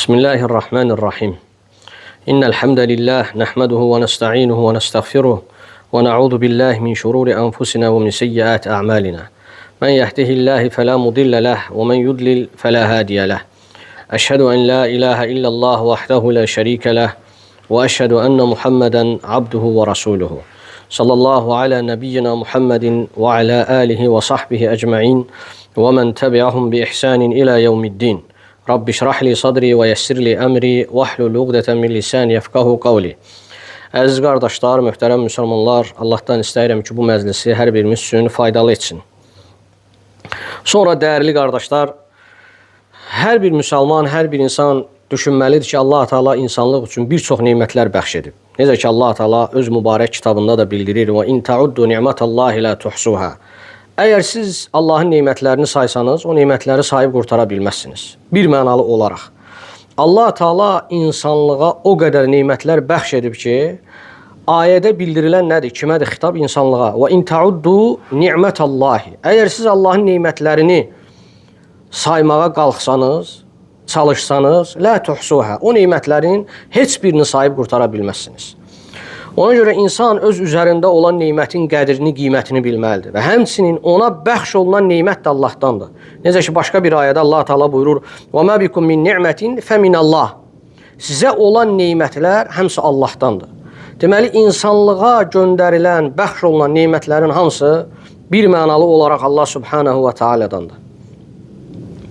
بسم الله الرحمن الرحيم إن الحمد لله نحمده ونستعينه ونستغفره ونعوذ بالله من شرور أنفسنا ومن سيئات أعمالنا من يهده الله فلا مضل له ومن يضلل فلا هادي له أشهد أن لا إله إلا الله وحده لا شريك له وأشهد أن محمدا عبده ورسوله صلى الله على نبينا محمد وعلى آله وصحبه أجمعين ومن تبعهم بإحسان إلى يوم الدين رب اشرح لي صدري ويسر لي أمري واhlul uqdeten min lisani yefqahu qavli. Əziz qardaşlar, möhtərəm müsəlmanlar, Allahdan istəyirəm ki, bu məclisi hər birimiz üçün faydalı etsin. Sonra dəyərli qardaşlar, hər bir müsəlman, hər bir insan düşünməlidir ki, Allah Teala insanlıq üçün bir çox nemətlər bəxş edib. Necə ki, Allah Teala öz mübarək kitabında da bildirir: "Və in ta'uddu ni'matallahi la tuhsuha." Əgər siz Allahın nemətlərini saysanız, o nemətləri sayıb qurtara bilməzsiniz. Bir mənalı olaraq. Allah Teala insanlığa o qədər nemətlər bəxş edib ki, ayədə bildirilən nədir? Kimədir xitab? İnsanlığa. "Və in ta'uddu ni'matallahi." Əgər siz Allahın nemətlərini saymağa qalxsanız, çalışsanız, la tuhsuha. O nemətlərin heç birini sayıb qurtara bilməzsiniz. Ona görə insan öz üzərində olan nemətin qədrini, qiymətini bilməlidir. Və həmçinin ona bəxş olunan nemət də Allahdandır. Necə ki, başqa bir ayədə Allah Teala buyurur: "Və mə bikum min ni'mətin fəminəllah." Sizə olan nemətlər həmsi Allahdandır. Deməli, insanlığa göndərilən, bəxş olunan nemətlərin hamısı bir mənalı olaraq Allah Subhanahu və Teala'dandır.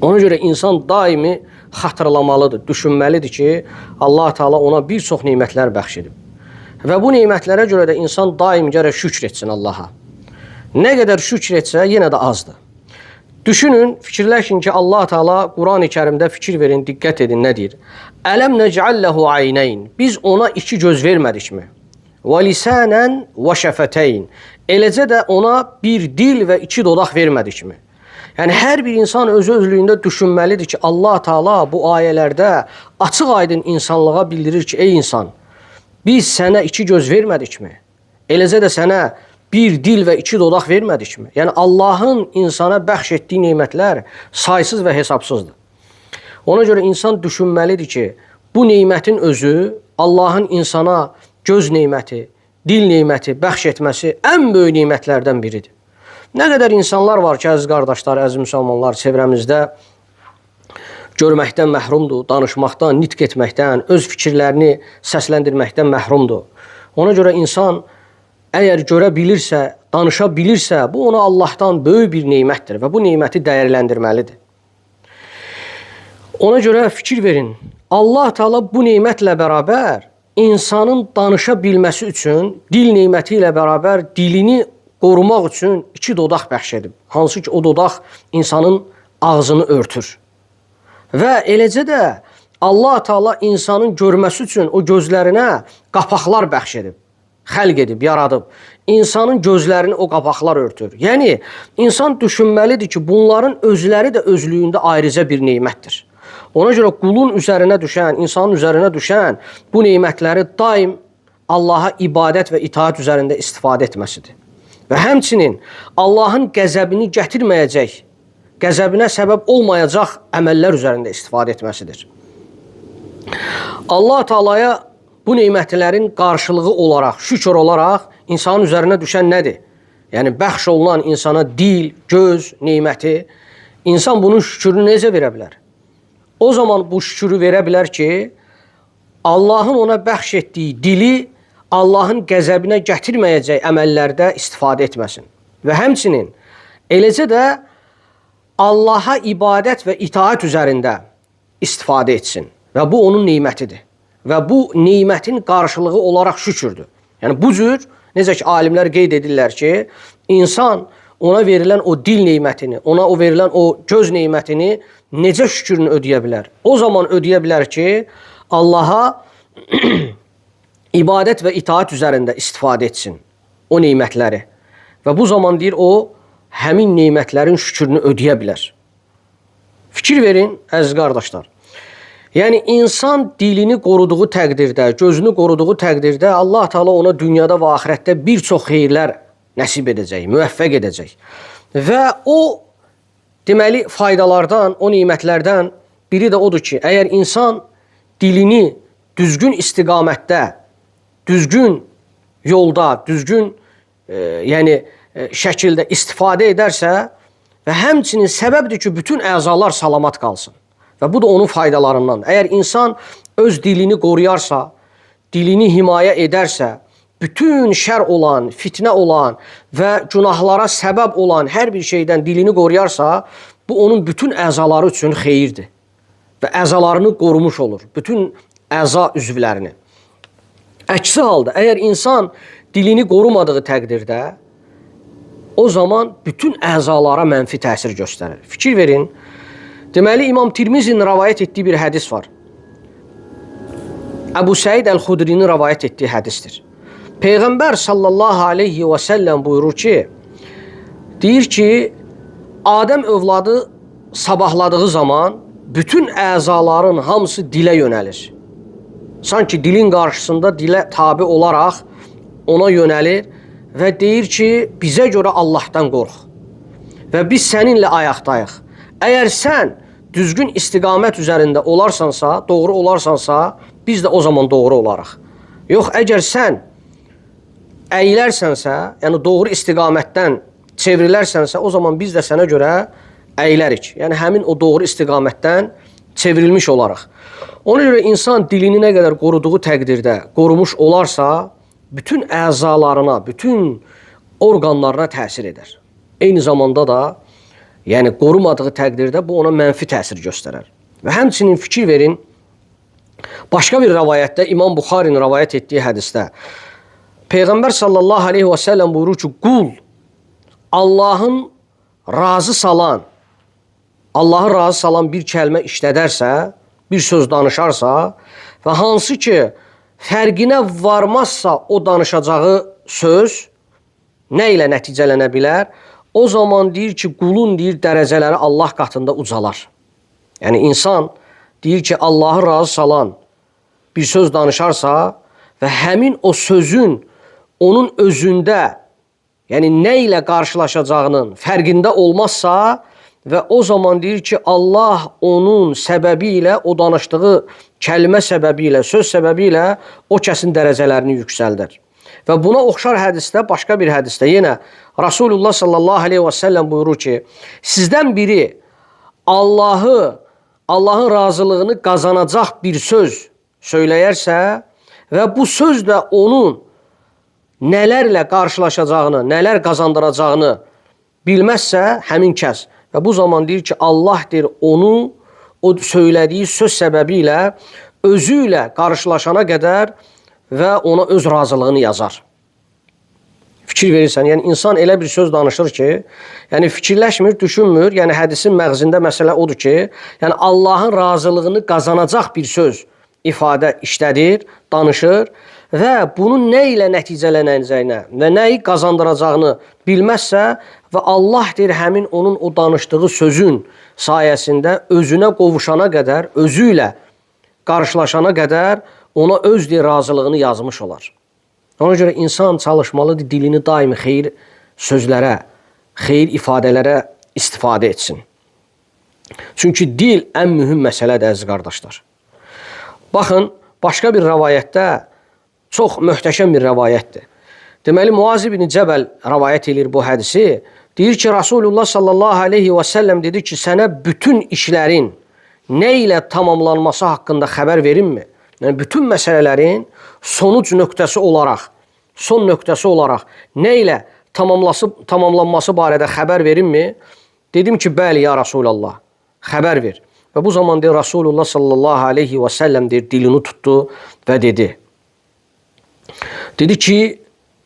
Ona görə insan daimi xatırlamalıdır, düşünməlidir ki, Allah Teala ona bir çox nemətlər bəxş edib. Və bu nemətlərə görə də insan daim gərək şükr etsin Allaha. Nə qədər şükr etsə, yenə də azdır. Düşünün, fikirləşin ki, Allah Teala Quran-ı Kərimdə fikir verin, diqqət edin, nə deyir? Ələm nec'alləhu ayneyn. Biz ona iki göz vermədikmi? Və lisanen və şəfəteyn. Eləcə də ona bir dil və iki dodaq vermədikmi? Yəni, hər bir insan öz-özlüyündə düşünməlidir ki, Allah Teala bu ayələrdə açıq-aydın insanlığa bildirir ki, ey insan, biz sənə iki göz vermədikmi? Eləcə də sənə bir dil və iki dodaq vermədikmi? Yəni, Allahın insana bəxş etdiyi nemətlər saysız və hesabsızdır. Ona görə insan düşünməlidir ki, bu nemətin özü Allahın insana göz neməti, dil neməti bəxş etməsi ən böyük nemətlərdən biridir. Nə qədər insanlar var ki, əziz qardaşlar, əziz müsəlmanlar, çevrəmizdə görməkdən məhrumdur, danışmaqdan, nitq etməkdən, öz fikirlərini səsləndirməkdən məhrumdur. Ona görə insan əgər görə bilirsə, danışa bilirsə, bu ona Allahdan böyük bir nemətdir və bu neməti dəyərləndirməlidir. Ona görə fikir verin, Allah Teala bu nemətlə bərabər insanın danışa bilməsi üçün, dil neməti ilə bərabər dilini qorumaq üçün iki dodaq bəxş edib. Hansı ki, o dodaq insanın ağzını örtür. Və eləcə də Allah Teala insanın görməsi üçün o gözlərinə qapaqlar bəxş edib, xəlq edib, yaradıb. İnsanın gözlərini o qapaqlar örtür. Yəni, insan düşünməlidir ki, bunların özləri də özlüyündə ayrıca bir nemətdir. Ona görə qulun üzərinə düşən, insanın üzərinə düşən bu nemətləri daim Allaha ibadət və itaat üzərində istifadə etməsidir. Və həmçinin Allahın qəzəbini gətirməyəcək, qəzəbinə səbəb olmayacaq əməllər üzərində istifadə etməsidir. Allah Teala'ya bu nemətlərin qarşılığı olaraq, şükür olaraq insanın üzərinə düşən nədir? Yəni, bəxş olunan insana dil, göz neməti, insan bunun şükürünü necə verə bilər? O zaman bu şükürü verə bilər ki, Allahın ona bəxş etdiyi dili Allahın qəzəbinə gətirməyəcək əməllərdə istifadə etməsin. Və həmçinin eləcə də Allaha ibadət və itaat üzərində istifadə etsin. Və bu onun nemətidir. Və bu nemətin qarşılığı olaraq şükürdür. Yəni, bu cür, necə ki, alimlər qeyd edirlər ki, insan ona verilən o dil nemətini, ona o verilən o göz nemətini necə şükürünü ödəyə bilər? O zaman ödəyə bilər ki, Allaha ibadət və itaat üzərində istifadə etsin o nemətləri. Və bu zaman deyir, o həmin nemətlərin şükürünü ödəyə bilər. Fikir verin, əziz qardaşlar. Yəni, insan dilini qoruduğu təqdirdə, gözünü qoruduğu təqdirdə Allah Teala ona dünyada və axirətdə bir çox xeyirlər nəsib edəcək, müvəffəq edəcək. Və o, deməli, faydalardan, o nemətlərdən biri də odur ki, əgər insan dilini düzgün istiqamətdə, düzgün yolda, düzgün şəkildə istifadə edərsə və həmçinin səbəbdir ki, bütün əzalar salamat qalsın. Və bu da onun faydalarından. Əgər insan öz dilini qoruyarsa, dilini himayə edərsə, bütün şər olan, fitnə olan və günahlara səbəb olan hər bir şeydən dilini qoruyarsa, bu onun bütün əzaları üçün xeyirdir. Və əzalarını qorumuş olur. Bütün əza üzvlərini. Əksi halda, əgər insan dilini qorumadığı təqdirdə, o zaman bütün əzalara mənfi təsir göstərir. Fikir verin, deməli İmam Tirmizinin rəvayət etdiyi bir hədis var. Əbu Səid Əl-Xudrinin rəvayət etdiyi hədisdir. Peyğəmbər sallallahu aleyhi və səlləm buyurur ki, deyir ki, Adəm övladı sabahladığı zaman bütün əzaların hamısı dilə yönəlir. Sanki dilin qarşısında dilə tabi olaraq ona yönəlir və deyir ki, bizə görə Allahdan qorx və biz səninlə ayaqdayıq. Əgər sən düzgün istiqamət üzərində olarsansa, doğru olarsansa, biz də o zaman doğru olarıq. Yox, əgər sən əyilərsənsə, yəni doğru istiqamətdən çevrilərsənsə, o zaman biz də sənə görə əyilərik. Yəni həmin o doğru istiqamətdən çevrilmiş olarıq. Ona görə insan dilini nə qədər qoruduğu təqdirdə qorumuş olarsa, bütün əzalarına, bütün orqanlarına təsir edər. Eyni zamanda da, yəni qorumadığı təqdirdə bu ona mənfi təsir göstərər. Və həmçinin fikir verin, başqa bir rəvayətdə, İmam Buxarinin rəvayət etdiyi hədisdə, Peyğəmbər sallallahu aleyhi və səlləm buyurur ki, qul Allahın razı salan bir kəlmə işlədərsə, bir söz danışarsa və hansı ki, fərqinə varmazsa o danışacağı söz nə ilə nəticələnə bilər? O zaman deyir ki, qulun deyir, dərəcələri Allah qatında ucalar. Yəni, insan deyir ki, Allahı razı salan bir söz danışarsa və həmin o sözün onun özündə, yəni nə ilə qarşılaşacağının fərqində olmazsa və o zaman deyir ki, Allah onun səbəbi ilə, o danışdığı kəlmə səbəbi ilə, söz səbəbi ilə o kəsin dərəcələrini yüksəldir. Və buna oxşar hədisdə, başqa bir hədisdə yenə Rasulullah sallallahu aleyhi və səlləm buyurur ki, sizdən biri Allahın razılığını qazanacaq bir söz söyləyərsə və bu söz də onun nələrlə qarşılaşacağını, nələr qazandıracağını bilməzsə həmin kəs. Və bu zaman deyir ki, Allah deyir onu o söylədiyi söz səbəbi ilə özü ilə qarşılaşana qədər və ona öz razılığını yazar. Fikir verirsən, yəni insan elə bir söz danışır ki, yəni fikirləşmir, düşünmür, yəni hədisin məğzində məsələ odur ki, yəni Allahın razılığını qazanacaq bir söz ifadə işlədir, danışır və bunun nə ilə nəticələnəcəyini və nəyi qazandıracağını bilməzsə və Allah deyir həmin onun o danışdığı sözün sayəsində özünə qovuşana qədər, özü ilə qarşılaşana qədər ona öz deyir razılığını yazmış olar. Ona görə insan çalışmalıdır, dilini daimi xeyir sözlərə, xeyir ifadələrə istifadə etsin. Çünki dil ən mühüm məsələdir, əziz qardaşlar. Baxın, başqa bir rəvayətdə çox möhtəşəm bir rəvayətdir. Deməli, Muaz ibn Cəbəl rəvayət edir bu hədisi. Deyir ki, Rasulullah sallallahu aleyhi və səlləm dedi ki, sənə bütün işlərin nə ilə tamamlanması haqqında xəbər verimmi? Yəni, bütün məsələlərin sonuc nöqtəsi olaraq, son nöqtəsi olaraq nə ilə tamamlanması barədə xəbər verimmi? Dedim ki, bəli ya Rasulallah, xəbər ver. Və bu zaman deyir, Rasulullah sallallahu aleyhi və səlləm deyir, dilini tutdu və dedi. Dedi ki,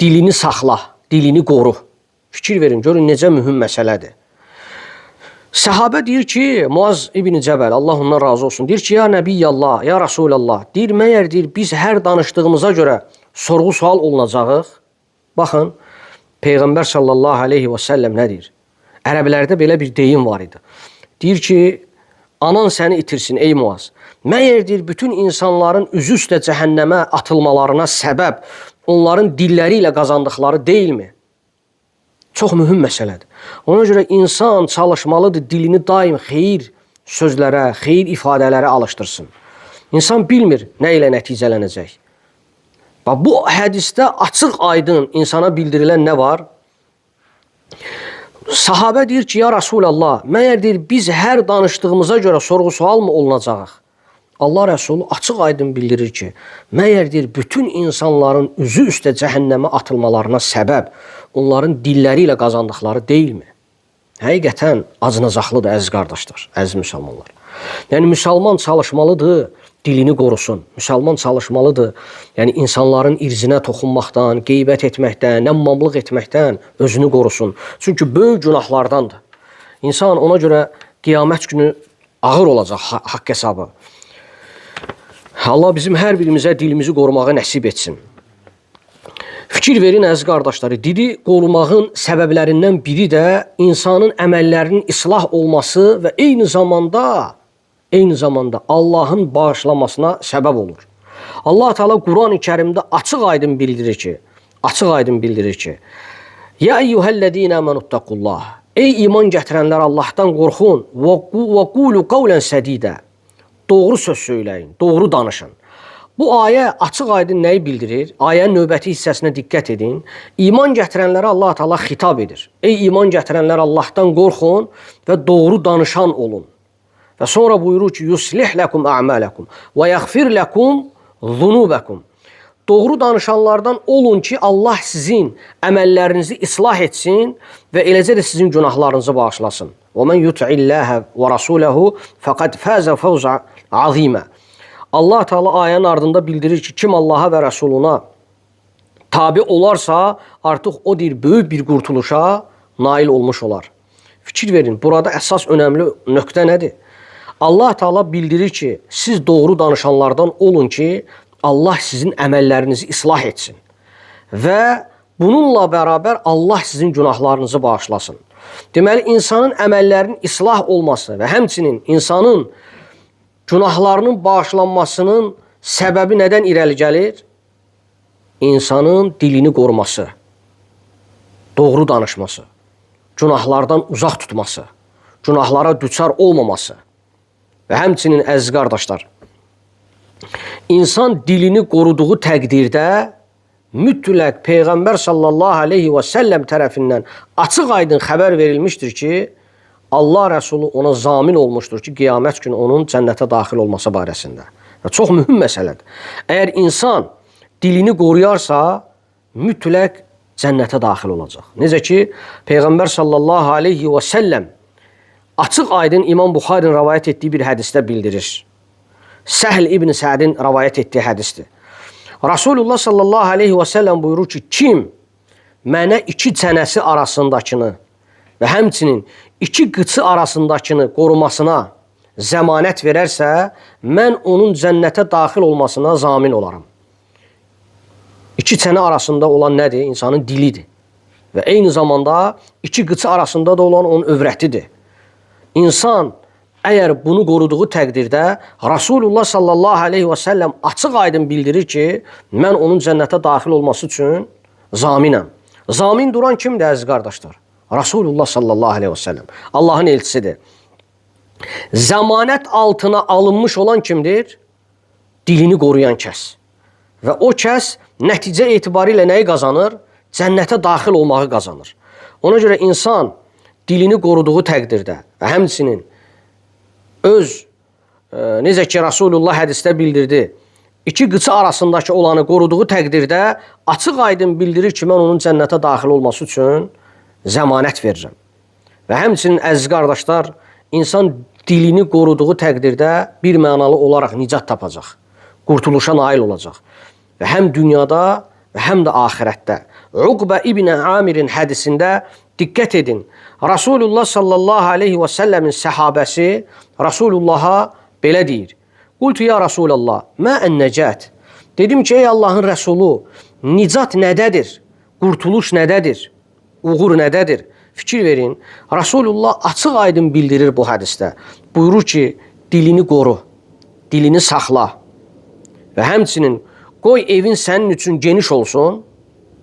dilini saxla, dilini qoru. Fikir verin, görün necə mühüm məsələdir. Səhabə deyir ki, Muaz ibn Cəbəl, Allah ondan razı olsun, deyir ki, ya Nəbiyyallah, ya Rasulallah, deyir, məyər deyir, biz hər danışdığımıza görə sorğu-sual olunacağıq. Baxın, Peyğəmbər sallallahu aleyhi və səlləm nə deyir? Ərəblərdə belə bir deyim var idi. Deyir ki, anan səni itirsin ey Muaz. Məyər deyir, bütün insanların üzü üstə cəhənnəmə atılmalarına səbəb onların dilləri ilə qazandıqları deyilmi? Çox mühüm məsələdir. Ona görə insan çalışmalıdır, dilini daim xeyir sözlərə, xeyir ifadələrə alışdırsın. İnsan bilmir nə ilə nəticələnəcək. Bax, bu hədisdə açıq aydın insana bildirilən nə var? Sahabə deyir ki, ya Rasulallah, məyər deyir, biz hər danışdığımıza görə sorğu-sual mı olunacağıq? Allah Rəsulü açıq aydın bildirir ki, məyər deyir, bütün insanların üzü üstə cəhənnəmə atılmalarına səbəb onların dilləri ilə qazandıqları deyilmi? Həqiqətən acınacaqlıdır, əziz qardaşlar, əziz müsəlmanlar. Yəni, müsəlman çalışmalıdır, dilini qorusun. Müsəlman çalışmalıdır, yəni insanların irzinə toxunmaqdan, qeybət etməkdən, nəmmamlıq etməkdən özünü qorusun. Çünki böyük günahlardandır. İnsan ona görə qiyamət günü ağır olacaq haqq hesabı. Allah bizim hər birimizə dilimizi qorumağı nəsib etsin. Fikir verin, əziz qardaşları, dili qorumağın səbəblərindən biri də insanın əməllərinin islah olması və eyni zamanda Allahın bağışlamasına səbəb olur. Allah Teala Quran-ı Kərimdə açıq aydın bildirir ki, Ya eyyuhəl-ləzīnə əmənuttəqullah, ey iman gətirənlər, Allahdan qorxun, və qulu qavlən sədidə, doğru söz söyləyin, doğru danışın. Bu ayə açıq aydın nəyi bildirir? Ayənin növbəti hissəsinə diqqət edin. İman gətirənlərə Allah Teala xitab edir. Ey iman gətirənlər, Allahdan qorxun və doğru danışan olun. Və sonra buyurur ki, yuslih ləkum a'mələkum və yəğfir ləkum zunubəkum. Doğru danışanlardan olun ki, Allah sizin əməllərinizi islah etsin və eləcə də sizin günahlarınızı bağışlasın. Və mən yuti'illəhə və rasuləhu fəqəd fəzə fəvzə azimə. Allah Teala ayənin ardında bildirir ki, kim Allaha və Rəsuluna tabi olarsa, artıq o böyük bir qurtuluşa nail olmuş olar. Fikir verin, burada əsas önəmli nöqtə nədir? Allah Teala bildirir ki, siz doğru danışanlardan olun ki, Allah sizin əməllərinizi islah etsin. Və bununla bərabər Allah sizin günahlarınızı bağışlasın. Deməli, insanın əməllərinin islah olması və həmçinin insanın günahlarının bağışlanmasının səbəbi nədən irəli gəlir? İnsanın dilini qoruması, doğru danışması, günahlardan uzaq tutması, günahlara düçar olmaması və həmçinin əziz qardaşlar, insan dilini qoruduğu təqdirdə mütləq Peyğəmbər sallallahu aleyhi və səlləm tərəfindən açıq aydın xəbər verilmişdir ki, Allah Rəsulü ona zamin olmuşdur ki, qiyamət günü onun cənnətə daxil olması barəsində. Və çox mühüm məsələdir. Əgər insan dilini qoruyarsa, mütləq cənnətə daxil olacaq. Necə ki, Peyğəmbər sallallahu aleyhi və səlləm açıq aydın İmam Buxarinin rəvayət etdiyi bir hədisdə bildirir. Səhl ibn Sədin rəvayət etdiyi hədisdir. Rasulullah sallallahu aleyhi və səlləm buyurur ki, kim mənə iki çənəsi arasındakını və həmçinin iki qıçı arasındakını qorumasına zəmanət verərsə, mən onun cənnətə daxil olmasına zamin olaram. İki çənə arasında olan nədir? İnsanın dilidir. Və eyni zamanda iki qıçı arasında da olan onun övrətidir. İnsan əgər bunu qoruduğu təqdirdə Rasulullah sallallahu aleyhi və səlləm açıq aydın bildirir ki, mən onun cənnətə daxil olması üçün zaminəm. Zamin duran kimdir, əziz qardaşlar? Rasulullah sallallahu aleyhi və səlləm. Allahın elçisidir. Zəmanət altına alınmış olan kimdir? Dilini qoruyan kəs. Və o kəs nəticə etibarilə nəyi qazanır? Cənnətə daxil olmağı qazanır. Ona görə insan dilini qoruduğu təqdirdə və həmçinin necə ki Rasulullah hədisdə bildirdi, iki qıçı arasındakı olanı qoruduğu təqdirdə açıq aydın bildirir ki, mən onun cənnətə daxil olması üçün zəmanət verirəm. Və həmçinin əziz qardaşlar, insan dilini qoruduğu təqdirdə bir mənalı olaraq nicat tapacaq, qurtuluşa nail olacaq. Və həm dünyada və həm də axirətdə. Uqbə ibn Amirin hədisində diqqət edin. Rasulullah sallallahu aleyhi və səlləmin səhabəsi Rasulullaha belə deyir. Qultu ya Rasulallah, mə ən-nəcət. Dedim ki, ey Allahın Rəsulu, nicat nədədir? Qurtuluş nədədir? Uğur nədədir? Fikir verin. Rasulullah açıq aydın bildirir bu hədisdə. Buyurur ki, dilini qoru, dilini saxla və həmçinin qoy evin sənin üçün geniş olsun,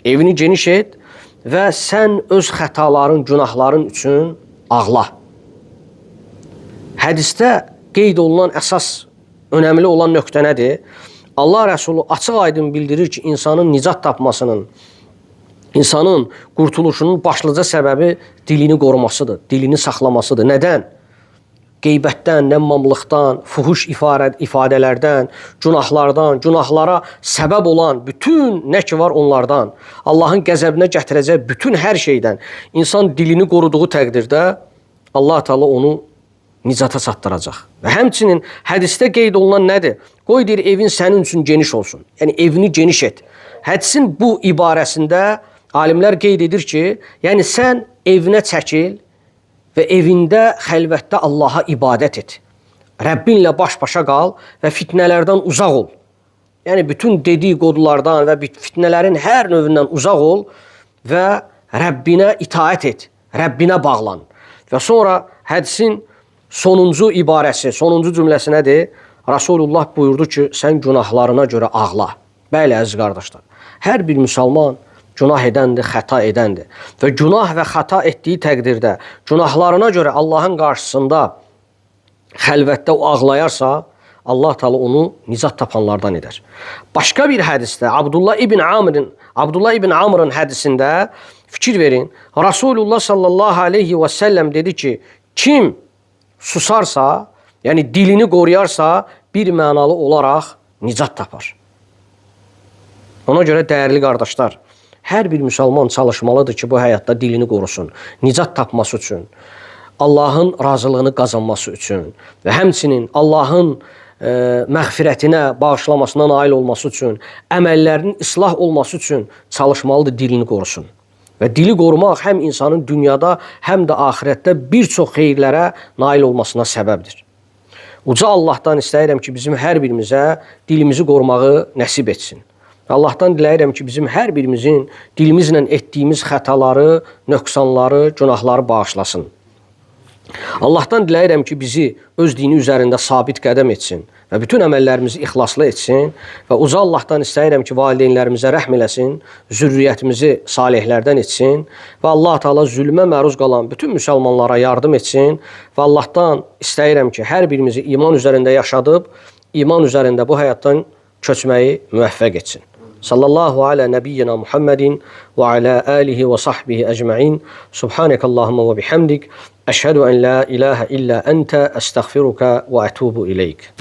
evini geniş et və sən öz xətaların, günahların üçün ağla. Hədisdə qeyd olunan əsas önəmli olan nöqtə nədir? Allah Rəsulu açıq-aydın bildirir ki, insanın nicat tapmasının, insanın qurtuluşunun başlıca səbəbi dilini qorumasıdır, dilini saxlamasıdır. Nədən? Qeybətdən, nəmmamlıqdan, fuhuş ifadələrdən, günahlardan, günahlara səbəb olan bütün nə ki var onlardan, Allahın qəzəbinə gətirəcək bütün hər şeydən insan dilini qoruduğu təqdirdə Allah Teala onu nicata çatdıracaq. Və həmçinin hədisdə qeyd olunan nədir? Qoy deyir, evin sənin üçün geniş olsun. Yəni evini geniş et. Hədisin bu ibarəsində alimlər qeyd edir ki, yəni sən evinə çəkil və evində xəlvətdə Allaha ibadət et. Rəbbinlə baş-başa qal və fitnələrdən uzaq ol. Yəni bütün dedikodulardan və fitnələrin hər növündən uzaq ol və Rəbbinə itaət et, Rəbbinə bağlan. Və sonra hədisin sonuncu ibarəsi, sonuncu cümləsi nədir? Rasulullah buyurdu ki, sən günahlarına görə ağla. Bəli, əziz qardaşlar, hər bir müsəlman günah edəndir, xəta edəndir. Və günah və xəta etdiyi təqdirdə günahlarına görə Allahın qarşısında xəlvətdə o ağlayarsa, Allah Teala onu nicat tapanlardan edər. Başqa bir hədisdə Abdullah ibn Amr'ın hədisində fikir verin. Rasulullah sallallahu aleyhi və səlləm dedi ki, kim susarsa, yəni dilini qoruyarsa, bir mənalı olaraq nicat tapar. Ona görə dəyərli qardaşlar, hər bir müsəlman çalışmalıdır ki, bu həyatda dilini qorusun, nicat tapması üçün, Allahın razılığını qazanması üçün və həmçinin Allahın məğfirətinə, bağışlamasına nail olması üçün, əməllərinin islah olması üçün çalışmalıdır, dilini qorusun. Və dili qorumaq həm insanın dünyada, həm də axirətdə bir çox xeyirlərə nail olmasına səbəbdir. Uca Allahdan istəyirəm ki, bizim hər birimizə dilimizi qorumağı nəsib etsin. Allahdan diləyirəm ki, bizim hər birimizin dilimizlə etdiyimiz xətaları, nöqsanları, günahları bağışlasın. Allahdan diləyirəm ki, bizi öz dini üzərində sabit qədəm etsin və bütün əməllərimizi ixlaslı etsin və uca Allahdan istəyirəm ki, valideynlərimizə rəhm eləsin, zürriyyətimizi salihlərdən etsin və Allah Teala zülmə məruz qalan bütün müsəlmanlara yardım etsin və Allahdan istəyirəm ki, hər birimizi iman üzərində yaşadıb, iman üzərində bu həyatdan köçməyi müvəffəq etsin. Sallallahu ala nebiyyina Muhammedin ve ala alihi ve sahbihi ecma'in. Subhanekallahumma ve bihamdik. Eşhedü en la ilahe illa ente estağfiruka ve etubu ileyk.